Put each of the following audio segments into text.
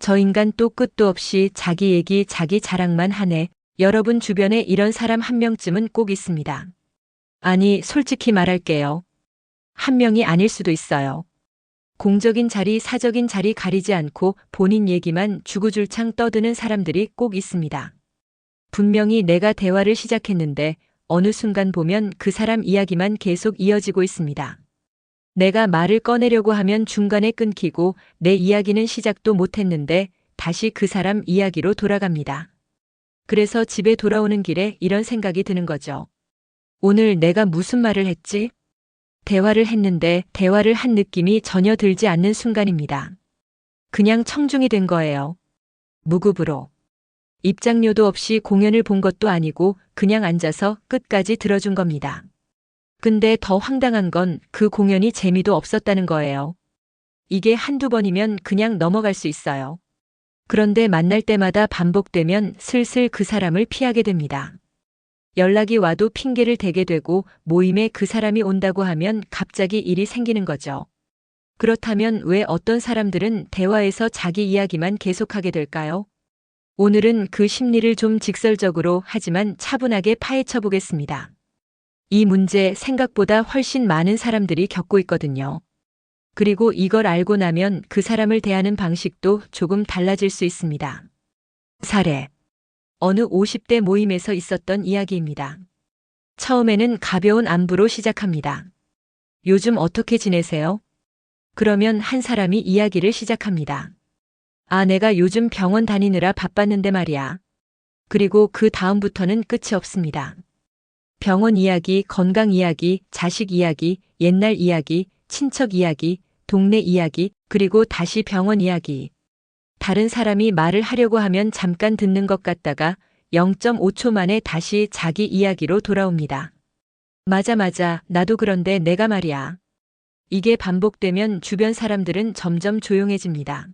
저 인간 또 끝도 없이 자기 얘기, 자기 자랑만 하네. 여러분 주변에 이런 사람 한 명쯤은 꼭 있습니다. 아니, 솔직히 말할게요. 한 명이 아닐 수도 있어요. 공적인 자리, 사적인 자리 가리지 않고 본인 얘기만 주구줄창 떠드는 사람들이 꼭 있습니다. 분명히 내가 대화를 시작했는데 어느 순간 보면 그 사람 이야기만 계속 이어지고 있습니다. 내가 말을 꺼내려고 하면 중간에 끊기고 내 이야기는 시작도 못했는데 다시 그 사람 이야기로 돌아갑니다. 그래서 집에 돌아오는 길에 이런 생각이 드는 거죠. 오늘 내가 무슨 말을 했지? 대화를 했는데 대화를 한 느낌이 전혀 들지 않는 순간입니다. 그냥 청중이 된 거예요. 무급으로. 입장료도 없이 공연을 본 것도 아니고 그냥 앉아서 끝까지 들어준 겁니다. 근데 더 황당한 건 그 공연이 재미도 없었다는 거예요. 이게 한두 번이면 그냥 넘어갈 수 있어요. 그런데 만날 때마다 반복되면 슬슬 그 사람을 피하게 됩니다. 연락이 와도 핑계를 대게 되고 모임에 그 사람이 온다고 하면 갑자기 일이 생기는 거죠. 그렇다면 왜 어떤 사람들은 대화에서 자기 이야기만 계속하게 될까요? 오늘은 그 심리를 좀 직설적으로 하지만 차분하게 파헤쳐 보겠습니다. 이 문제 생각보다 훨씬 많은 사람들이 겪고 있거든요. 그리고 이걸 알고 나면 그 사람을 대하는 방식도 조금 달라질 수 있습니다. 사례. 어느 50대 모임에서 있었던 이야기입니다. 처음에는 가벼운 안부로 시작합니다. 요즘 어떻게 지내세요? 그러면 한 사람이 이야기를 시작합니다. 아, 내가 요즘 병원 다니느라 바빴는데 말이야. 그리고 그 다음부터는 끝이 없습니다. 병원 이야기, 건강 이야기, 자식 이야기, 옛날 이야기, 친척 이야기, 동네 이야기, 그리고 다시 병원 이야기. 다른 사람이 말을 하려고 하면 잠깐 듣는 것 같다가 0.5초 만에 다시 자기 이야기로 돌아옵니다. 맞아, 나도 그런데 내가 말이야. 이게 반복되면 주변 사람들은 점점 조용해집니다.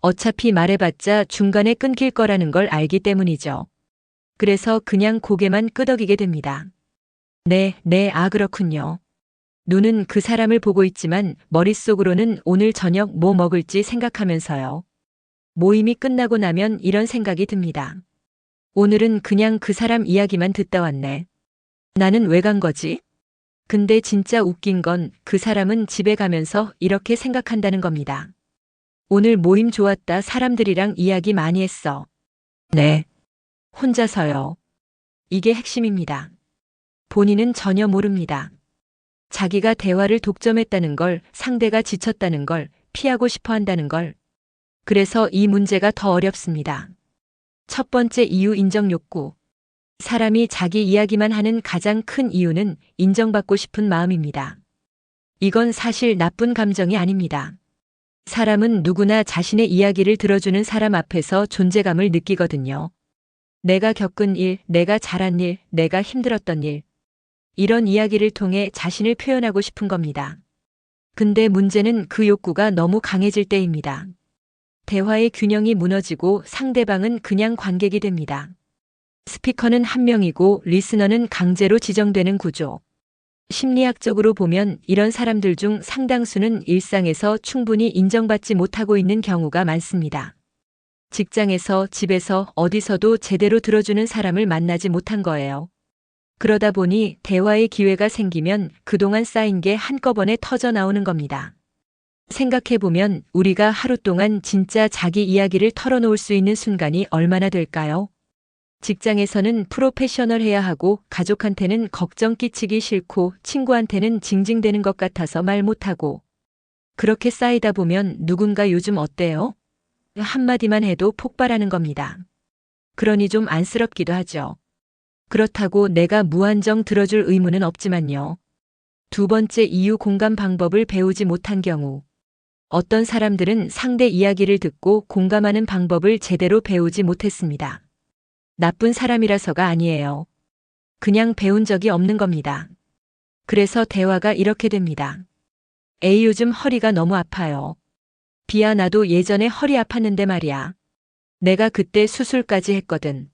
어차피 말해봤자 중간에 끊길 거라는 걸 알기 때문이죠. 그래서 그냥 고개만 끄덕이게 됩니다. 네, 그렇군요. 눈은 그 사람을 보고 있지만 머릿속으로는 오늘 저녁 뭐 먹을지 생각하면서요. 모임이 끝나고 나면 이런 생각이 듭니다. 오늘은 그냥 그 사람 이야기만 듣다 왔네. 나는 왜 간 거지? 근데 진짜 웃긴 건 그 사람은 집에 가면서 이렇게 생각한다는 겁니다. 오늘 모임 좋았다. 사람들이랑 이야기 많이 했어. 네. 혼자서요. 이게 핵심입니다. 본인은 전혀 모릅니다. 자기가 대화를 독점했다는 걸, 상대가 지쳤다는 걸, 피하고 싶어 한다는 걸. 그래서 이 문제가 더 어렵습니다. 첫 번째 이유, 인정 욕구. 사람이 자기 이야기만 하는 가장 큰 이유는 인정받고 싶은 마음입니다. 이건 사실 나쁜 감정이 아닙니다. 사람은 누구나 자신의 이야기를 들어주는 사람 앞에서 존재감을 느끼거든요. 내가 겪은 일, 내가 잘한 일, 내가 힘들었던 일. 이런 이야기를 통해 자신을 표현하고 싶은 겁니다. 근데 문제는 그 욕구가 너무 강해질 때입니다. 대화의 균형이 무너지고 상대방은 그냥 관객이 됩니다. 스피커는 한 명이고 리스너는 강제로 지정되는 구조. 심리학적으로 보면 이런 사람들 중 상당수는 일상에서 충분히 인정받지 못하고 있는 경우가 많습니다. 직장에서, 집에서, 어디서도 제대로 들어주는 사람을 만나지 못한 거예요. 그러다 보니 대화의 기회가 생기면 그동안 쌓인 게 한꺼번에 터져 나오는 겁니다. 생각해보면 우리가 하루 동안 진짜 자기 이야기를 털어놓을 수 있는 순간이 얼마나 될까요? 직장에서는 프로페셔널해야 하고 가족한테는 걱정 끼치기 싫고 친구한테는 징징대는 것 같아서 말 못하고 그렇게 쌓이다 보면 누군가 요즘 어때요? 한마디만 해도 폭발하는 겁니다. 그러니 좀 안쓰럽기도 하죠. 그렇다고 내가 무한정 들어줄 의무는 없지만요. 두 번째 이유, 공감 방법을 배우지 못한 경우. 어떤 사람들은 상대 이야기를 듣고 공감하는 방법을 제대로 배우지 못했습니다. 나쁜 사람이라서가 아니에요. 그냥 배운 적이 없는 겁니다. 그래서 대화가 이렇게 됩니다. 에이, 요즘 허리가 너무 아파요. 비야, 나도 예전에 허리 아팠는데 말이야. 내가 그때 수술까지 했거든.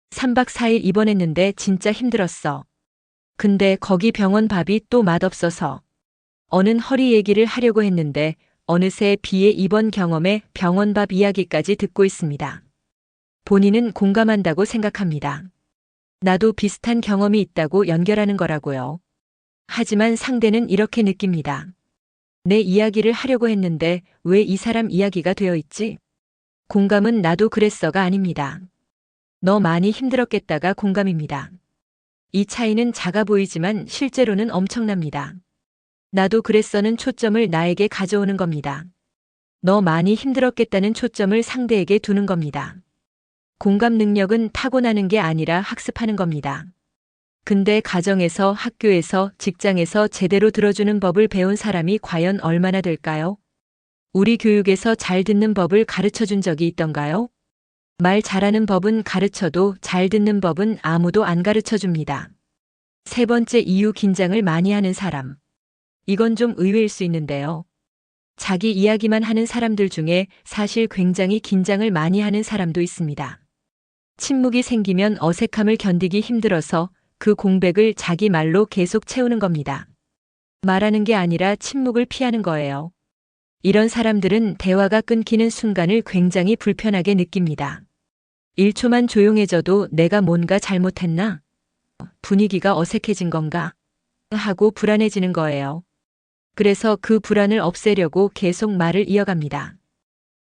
3박 4일 입원했는데 진짜 힘들었어. 근데 거기 병원 밥이 또 맛없어서. 어는 허리 얘기를 하려고 했는데 어느새 B의 입원 경험에 병원밥 이야기까지 듣고 있습니다. 본인은 공감한다고 생각합니다. 나도 비슷한 경험이 있다고 연결하는 거라고요. 하지만 상대는 이렇게 느낍니다. 내 이야기를 하려고 했는데 왜 이 사람 이야기가 되어 있지? 공감은 나도 그랬어가 아닙니다. 너 많이 힘들었겠다가 공감입니다. 이 차이는 작아 보이지만 실제로는 엄청납니다. 나도 그랬어는 초점을 나에게 가져오는 겁니다. 너 많이 힘들었겠다는 초점을 상대에게 두는 겁니다. 공감 능력은 타고나는 게 아니라 학습하는 겁니다. 근데 가정에서, 학교에서, 직장에서 제대로 들어주는 법을 배운 사람이 과연 얼마나 될까요? 우리 교육에서 잘 듣는 법을 가르쳐 준 적이 있던가요? 말 잘하는 법은 가르쳐도 잘 듣는 법은 아무도 안 가르쳐 줍니다. 세 번째 이유, 긴장을 많이 하는 사람. 이건 좀 의외일 수 있는데요. 자기 이야기만 하는 사람들 중에 사실 굉장히 긴장을 많이 하는 사람도 있습니다. 침묵이 생기면 어색함을 견디기 힘들어서 그 공백을 자기 말로 계속 채우는 겁니다. 말하는 게 아니라 침묵을 피하는 거예요. 이런 사람들은 대화가 끊기는 순간을 굉장히 불편하게 느낍니다. 1초만 조용해져도 내가 뭔가 잘못했나? 분위기가 어색해진 건가? 하고 불안해지는 거예요. 그래서 그 불안을 없애려고 계속 말을 이어갑니다.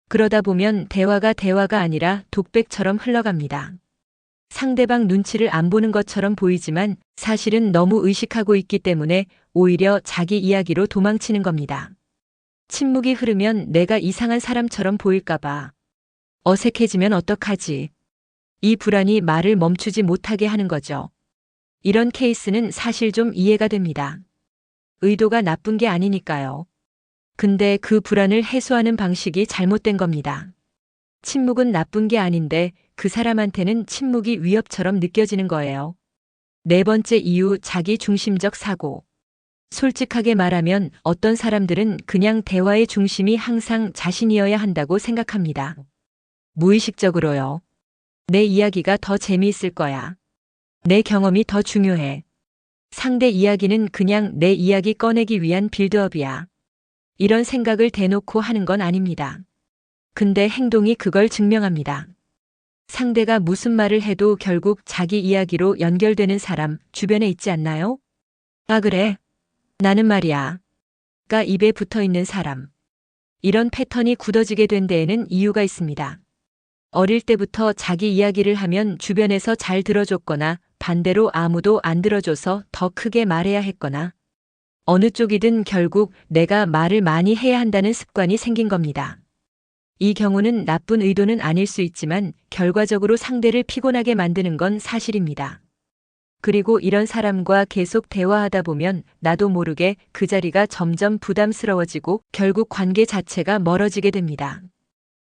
그러다 보면 대화가 아니라 독백처럼 흘러갑니다. 상대방 눈치를 안 보는 것처럼 보이지만 사실은 너무 의식하고 있기 때문에 오히려 자기 이야기로 도망치는 겁니다. 침묵이 흐르면 내가 이상한 사람처럼 보일까봐. 어색해지면 어떡하지? 이 불안이 말을 멈추지 못하게 하는 거죠. 이런 케이스는 사실 좀 이해가 됩니다. 의도가 나쁜 게 아니니까요. 근데 그 불안을 해소하는 방식이 잘못된 겁니다. 침묵은 나쁜 게 아닌데 그 사람한테는 침묵이 위협처럼 느껴지는 거예요. 네 번째 이유, 자기 중심적 사고. 솔직하게 말하면 어떤 사람들은 그냥 대화의 중심이 항상 자신이어야 한다고 생각합니다. 무의식적으로요. 내 이야기가 더 재미있을 거야. 내 경험이 더 중요해. 상대 이야기는 그냥 내 이야기 꺼내기 위한 빌드업이야. 이런 생각을 대놓고 하는 건 아닙니다. 근데 행동이 그걸 증명합니다. 상대가 무슨 말을 해도 결국 자기 이야기로 연결되는 사람 주변에 있지 않나요? 아, 그래? 나는 말이야. 가 입에 붙어 있는 사람. 이런 패턴이 굳어지게 된 데에는 이유가 있습니다. 어릴 때부터 자기 이야기를 하면 주변에서 잘 들어줬거나 반대로 아무도 안 들어줘서 더 크게 말해야 했거나 어느 쪽이든 결국 내가 말을 많이 해야 한다는 습관이 생긴 겁니다. 이 경우는 나쁜 의도는 아닐 수 있지만 결과적으로 상대를 피곤하게 만드는 건 사실입니다. 그리고 이런 사람과 계속 대화하다 보면 나도 모르게 그 자리가 점점 부담스러워지고 결국 관계 자체가 멀어지게 됩니다.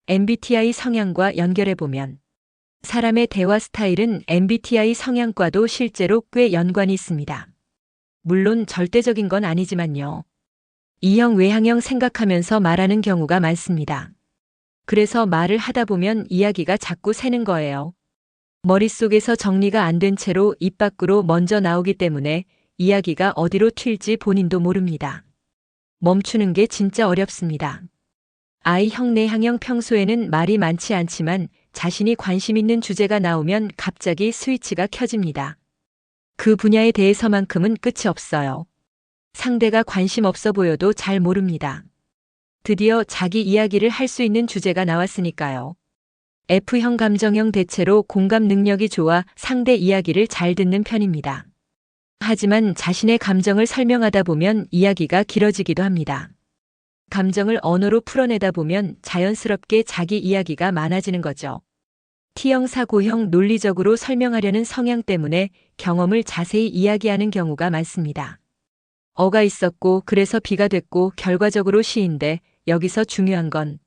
MBTI 성향과 연결해보면 사람의 대화 스타일은 MBTI 성향과도 실제로 꽤 연관이 있습니다. 물론 절대적인 건 아니지만요. E형 외향형 생각하면서 말하는 경우가 많습니다. 그래서 말을 하다 보면 이야기가 자꾸 새는 거예요. 머릿속에서 정리가 안 된 채로 입 밖으로 먼저 나오기 때문에 이야기가 어디로 튈지 본인도 모릅니다. 멈추는 게 진짜 어렵습니다. I형 내향형 평소에는 말이 많지 않지만 자신이 관심 있는 주제가 나오면 갑자기 스위치가 켜집니다. 그 분야에 대해서만큼은 끝이 없어요. 상대가 관심 없어 보여도 잘 모릅니다. 드디어 자기 이야기를 할 수 있는 주제가 나왔으니까요. F형 감정형 대체로 공감 능력이 좋아 상대 이야기를 잘 듣는 편입니다. 하지만 자신의 감정을 설명하다 보면 이야기가 길어지기도 합니다. 감정을 언어로 풀어내다 보면 자연스럽게 자기 이야기가 많아지는 거죠. T형 사고형 논리적으로 설명하려는 성향 때문에 경험을 자세히 이야기하는 경우가 많습니다. 어가 있었고 그래서 B가 됐고 결과적으로 C인데 여기서 중요한 건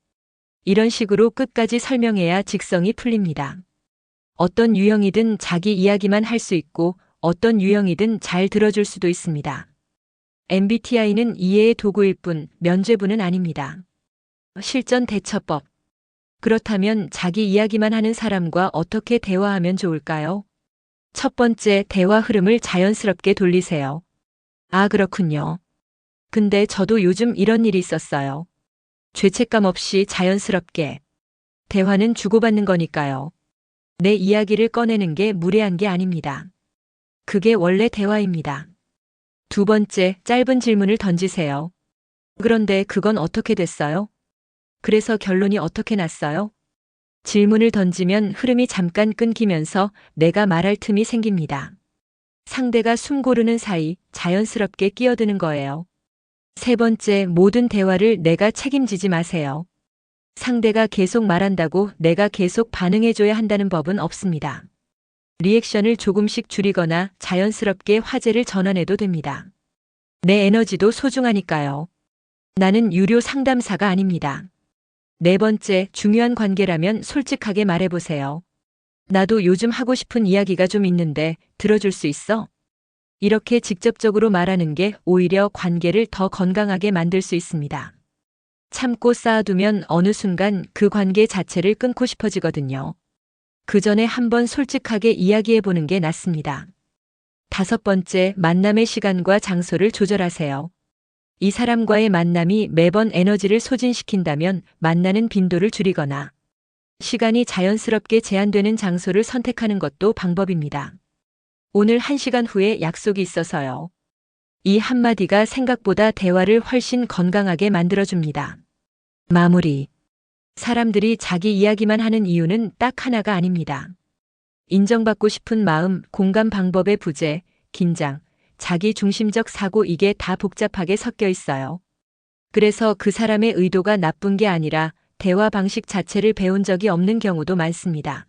이런 식으로 끝까지 설명해야 직성이 풀립니다. 어떤 유형이든 자기 이야기만 할 수 있고 어떤 유형이든 잘 들어줄 수도 있습니다. MBTI는 이해의 도구일 뿐 면죄부는 아닙니다. 실전 대처법. 그렇다면 자기 이야기만 하는 사람과 어떻게 대화하면 좋을까요? 첫 번째, 대화 흐름을 자연스럽게 돌리세요. 아, 그렇군요. 근데 저도 요즘 이런 일이 있었어요. 죄책감 없이 자연스럽게. 대화는 주고받는 거니까요. 내 이야기를 꺼내는 게 무례한 게 아닙니다. 그게 원래 대화입니다. 두 번째, 짧은 질문을 던지세요. 그런데 그건 어떻게 됐어요? 그래서 결론이 어떻게 났어요? 질문을 던지면 흐름이 잠깐 끊기면서 내가 말할 틈이 생깁니다. 상대가 숨 고르는 사이 자연스럽게 끼어드는 거예요. 세 번째, 모든 대화를 내가 책임지지 마세요. 상대가 계속 말한다고 내가 계속 반응해줘야 한다는 법은 없습니다. 리액션을 조금씩 줄이거나 자연스럽게 화제를 전환해도 됩니다. 내 에너지도 소중하니까요. 나는 유료 상담사가 아닙니다. 네 번째, 중요한 관계라면 솔직하게 말해보세요. 나도 요즘 하고 싶은 이야기가 좀 있는데 들어줄 수 있어? 이렇게 직접적으로 말하는 게 오히려 관계를 더 건강하게 만들 수 있습니다. 참고 쌓아두면 어느 순간 그 관계 자체를 끊고 싶어지거든요. 그 전에 한번 솔직하게 이야기해보는 게 낫습니다. 다섯 번째, 만남의 시간과 장소를 조절하세요. 이 사람과의 만남이 매번 에너지를 소진시킨다면 만나는 빈도를 줄이거나 시간이 자연스럽게 제한되는 장소를 선택하는 것도 방법입니다. 오늘 1시간 후에 약속이 있어서요. 이 한마디가 생각보다 대화를 훨씬 건강하게 만들어줍니다. 마무리. 사람들이 자기 이야기만 하는 이유는 딱 하나가 아닙니다. 인정받고 싶은 마음, 공감 방법의 부재, 긴장, 자기 중심적 사고 이게 다 복잡하게 섞여 있어요. 그래서 그 사람의 의도가 나쁜 게 아니라 대화 방식 자체를 배운 적이 없는 경우도 많습니다.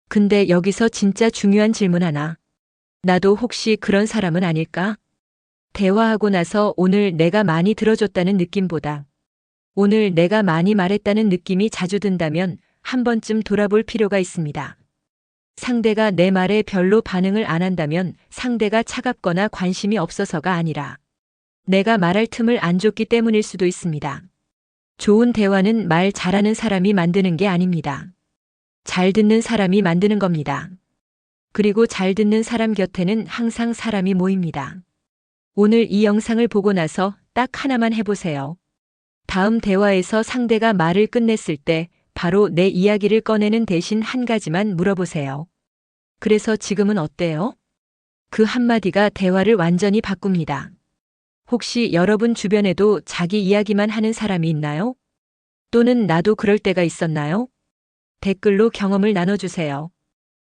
근데 여기서 진짜 중요한 질문 하나. 나도 혹시 그런 사람은 아닐까? 대화하고 나서 오늘 내가 많이 들어줬다는 느낌보다 오늘 내가 많이 말했다는 느낌이 자주 든다면 한 번쯤 돌아볼 필요가 있습니다. 상대가 내 말에 별로 반응을 안 한다면 상대가 차갑거나 관심이 없어서가 아니라 내가 말할 틈을 안 줬기 때문일 수도 있습니다. 좋은 대화는 말 잘하는 사람이 만드는 게 아닙니다. 잘 듣는 사람이 만드는 겁니다. 그리고 잘 듣는 사람 곁에는 항상 사람이 모입니다. 오늘 이 영상을 보고 나서 딱 하나만 해보세요. 다음 대화에서 상대가 말을 끝냈을 때 바로 내 이야기를 꺼내는 대신 한 가지만 물어보세요. 그래서 지금은 어때요? 그 한마디가 대화를 완전히 바꿉니다. 혹시 여러분 주변에도 자기 이야기만 하는 사람이 있나요? 또는 나도 그럴 때가 있었나요? 댓글로 경험을 나눠주세요.